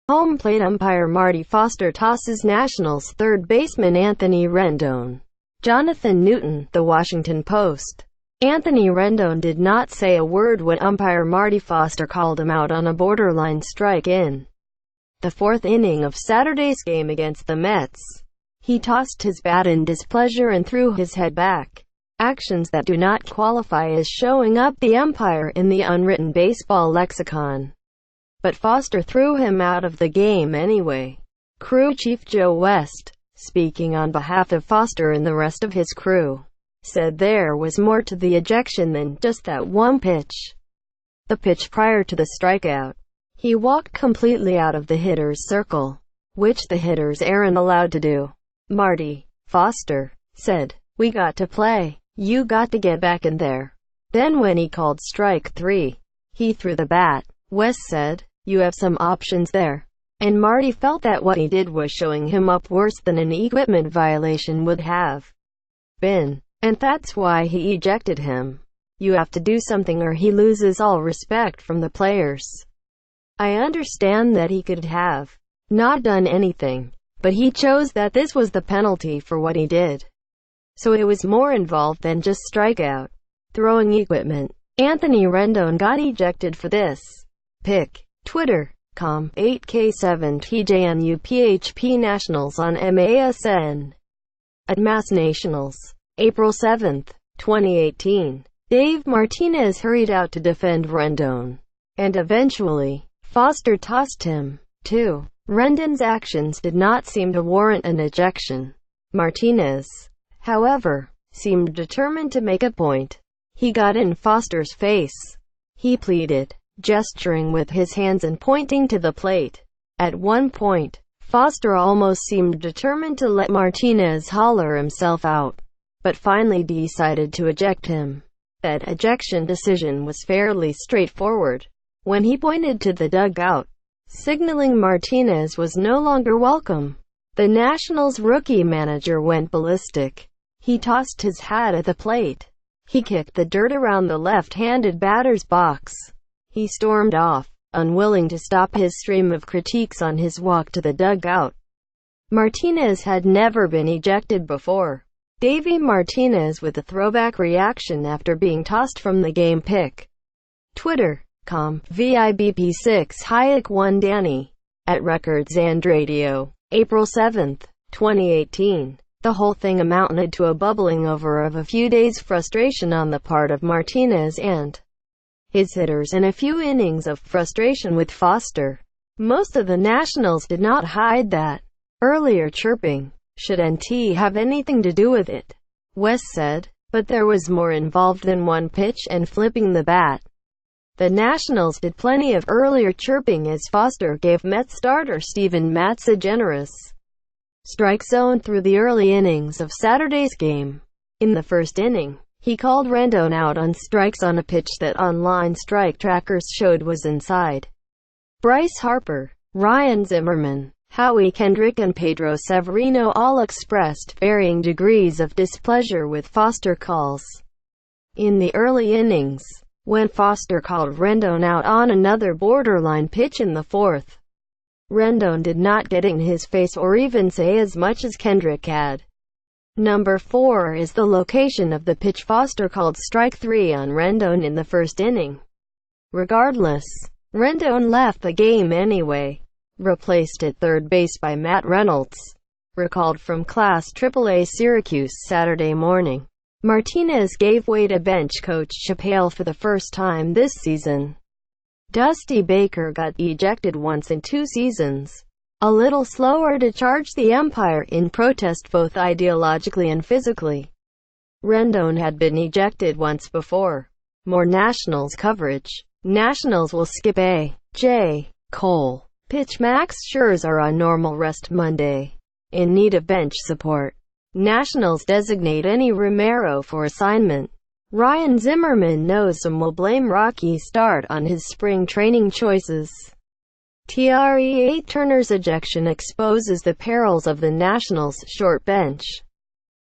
Home plate umpire Marty Foster tosses Nationals third baseman Anthony Rendon. Jonathan Newton, The Washington Post. Anthony Rendon did not say a word when umpire Marty Foster called him out on a borderline strike in the fourth inning of Saturday's game against the Mets. He tossed his bat in displeasure and threw his head back, actions that do not qualify as showing up the umpire in the unwritten baseball lexicon. But Foster threw him out of the game anyway. Crew chief Joe West, speaking on behalf of Foster and the rest of his crew, said there was more to the ejection than just that one pitch. The pitch prior to the strikeout. He walked completely out of the hitter's circle, which the hitters aren't allowed to do. Marty Foster said, "We got to play. You got to get back in there." Then when he called strike 3, he threw the bat. West said, "You have some options there." And Marty felt that what he did was showing him up worse than an equipment violation would have been. And that's why he ejected him. You have to do something or he loses all respect from the players. I understand that he could have not done anything, but he chose that this was the penalty for what he did. So it was more involved than just strikeout throwing equipment. Anthony Rendon got ejected for this. Pic. Twitter.com 8K7TJNUPHP Nationals on MASN. At Mass Nationals. April 7, 2018. Dave Martinez hurried out to defend Rendon. And eventually, Foster tossed him, too. Rendon's actions did not seem to warrant an ejection. Martinez, however, seemed determined to make a point. He got in Foster's face. He pleaded, gesturing with his hands and pointing to the plate. At one point, Foster almost seemed determined to let Martinez holler himself out, but finally decided to eject him. That ejection decision was fairly straightforward. When he pointed to the dugout, signaling Martinez was no longer welcome, the Nationals' rookie manager went ballistic. He tossed his hat at the plate. He kicked the dirt around the left-handed batter's box. He stormed off, unwilling to stop his stream of critiques on his walk to the dugout. Martinez had never been ejected before. Davey Martinez with a throwback reaction after being tossed from the game. Pic. Twitter.com VIBP6 Hayek 1 Danny. At Records and Radio. April 7, 2018. The whole thing amounted to a bubbling over of a few days' frustration on the part of Martinez and his hitters and a few innings of frustration with Foster. Most of the Nationals did not hide that. Earlier chirping. Should NT have anything to do with it? West said. But there was more involved than one pitch and flipping the bat. The Nationals did plenty of earlier chirping as Foster gave Mets starter Steven Matz a generous strike zone through the early innings of Saturday's game. In the first inning, he called Rendon out on strikes on a pitch that online strike trackers showed was inside. Bryce Harper, Ryan Zimmerman, Howie Kendrick and Pedro Severino all expressed varying degrees of displeasure with Foster calls. In the early innings, when Foster called Rendon out on another borderline pitch in the fourth, Rendon did not get in his face or even say as much as Kendrick had. Number 4 is the location of the pitch Foster called strike 3 on Rendon in the first inning. Regardless, Rendon left the game anyway. Replaced at third base by Matt Reynolds. Recalled from Class AAA Syracuse Saturday morning. Martinez gave way to bench coach Chappelle for the first time this season. Dusty Baker got ejected once in 2 seasons. A little slower to charge the umpire in protest both ideologically and physically. Rendon had been ejected once before. More Nationals coverage. Nationals will skip A.J. Cole. Pitch Max Scherzer on normal rest Monday. In need of bench support. Nationals designate any Romero for assignment. Ryan Zimmerman knows some will blame Rocky start on his spring training choices. Turner's ejection exposes the perils of the Nationals' short bench.